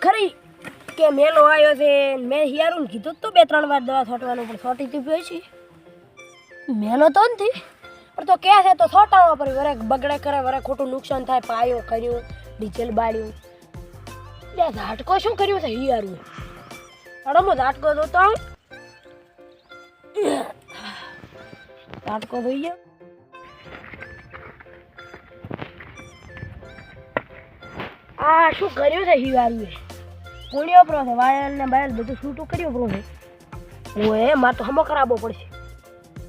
ખરી કે મેલો આવ્યો છે મેં હિયારું કીધું તો 2-3 વાર દવા છોટવાનું પણ છોટી તી પછી મેલો તો નથી પણ તો કે છે તો છોટાવા પર વરે બગડે કરે વરે ખોટું નુકસાન થાય પાયો કર્યું ડીઝલ બાળ્યું લે ઝાટકો શું કર્યું છે હિયારું અડમો ઝાટકો તો ઝાટકો થઈ ગયો આ શું કર્યું છે હિયારું પુણ્યો પ્રો છે વાયર ને બાયર બધું છૂટું કર્યું પ્રો છે ઓએ માર તો હમો કરાવવો પડશે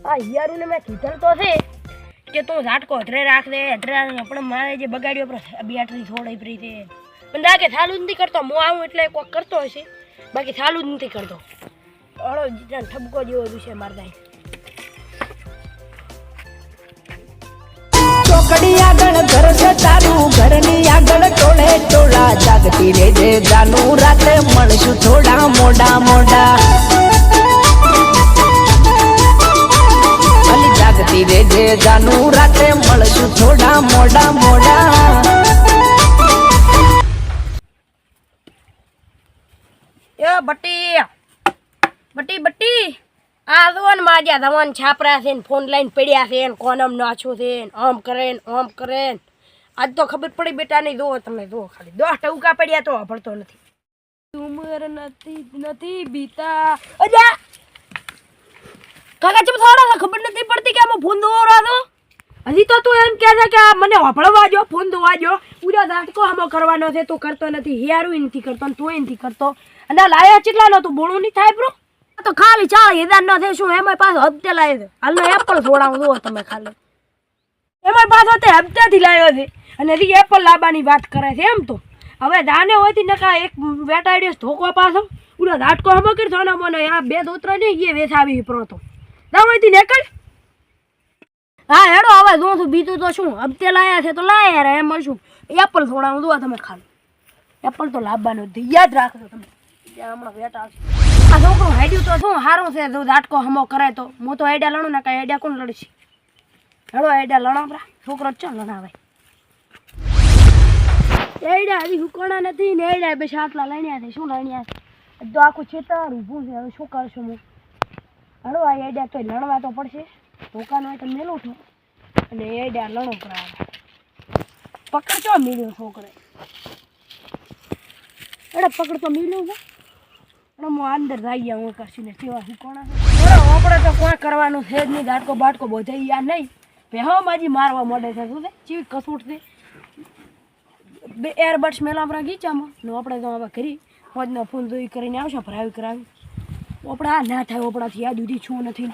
આ હિયારું ને મેં કીધું તો છે કે તું ઝાટકો હતરે રાખ દે હતરે આપણે મારે જે બગાડ્યો પ્રો બેટરી થોડી ફ્રી છે પણ લાગે ચાલુ જ નથી કરતો હું આવું એટલે કોક કરતો હશે બાકી ચાલુ જ નથી કરતો હળો ઠપકો જેવો છે મારતા ચોકડી આગળ ઘર છે તારું ઘરની આગળ ટોળે ટોળા જાગતી રેજે જાનું રાતે મળશું થોડા મોડા મોડા અલી જાગતી રેજે જાનું રાતે મળશું થોડા મોડા મોડા એ બટ્ટી આ દોન માજ્યા દવાન છાપરા છે ને ફોન લાઈન પડ્યા છે ને કોનમ નાછો છે ને આમ કરે આજ તો ખબર પડી બેટા નહીં દો તમે દો ખાલી 10 ટકા પડ્યા તો ભળતો નથી ઉમર નથી બીતા અજા કાકા ચમ થોડા ખબર નથી પડતી કે આમાં ફોન દોરા દો હજી તો તું એમ કહે છે કે મને હપળવા જો ફોન દોવા જો પૂરા ઝાટકો આમો કરવાનો છે તું કરતો નથી હિયારું નથી કરતો ને તું નથી કરતો અને લાયા ચેટલા નો તું બોળું નહીં થાય બ્રો તો ખાલી 40,000 નો છે શું એમાં પાછો હપ્તે લાવ્યો છે હાલનો એપલ છોડાવું દો તમે ખાલી એમાં પાછો તે હપ્તેથી લાવ્યો છે અને હજી એપલ લાવવાની વાત કરે છે એમ તો હવે દાને હોયથી નકા એક વેટાડ્યો ધોકો પાછો પૂરો ઝાટકો હમો કરતો ને મને આ 2 દોતરા નહીં ગયે વેસાવી પ્રો તો દા હોયથી નીકળ હા હેડો હવે જો છું બીજું તો શું હપ્તે લાયા છે તો લાયા રે એમ શું એપલ છોડાવું દો તમે ખાલી એપલ તો લાવવાનો યાદ રાખજો તમે હમણાં વેટા આવશે આ છોકરું હેડ્યું તો શું સારું છે જો ઝાટકો હમો કરે તો હું તો હેડ્યા લણું ને કાંઈ હેડ્યા કોણ લડશે હેડો હેડ્યા લણાવરા છોકરો ચો લણાવે હેડ્યા હજી હુકોણા નથી ને હેડ્યા બે આટલા લણ્યા છે શું લણ્યા છે તો આખું છેતર ઊભું છે હવે શું કરશું હું હેડો આ હેડ્યા તો લણવા તો પડશે ધોકાનો હોય તો મેલું છું અને હેડ્યા લણો કરાવે પકડ ચો મિલ્યો છોકરે એડે પકડ તો મિલ્યું છે હું અંદર જઈ ગયા હું કરશું ને સેવા શીખવાના આપણે તો કોઈ કરવાનું છે જ નહીં ઝાટકો બાટકો બોધાઈ યા નહીં ભેહો માજી મારવા મળે છે શું છે ચીવી કસૂટ છે 2 એરબડ્સ મેલા આપણા ગીચામાં ને આપણે તો હવે કરી ફોજનો ફોન જોઈ કરીને આવશે ભરાવી કરાવી આપણા આ ના થાય આપણાથી યાદ ઉધી છું નથી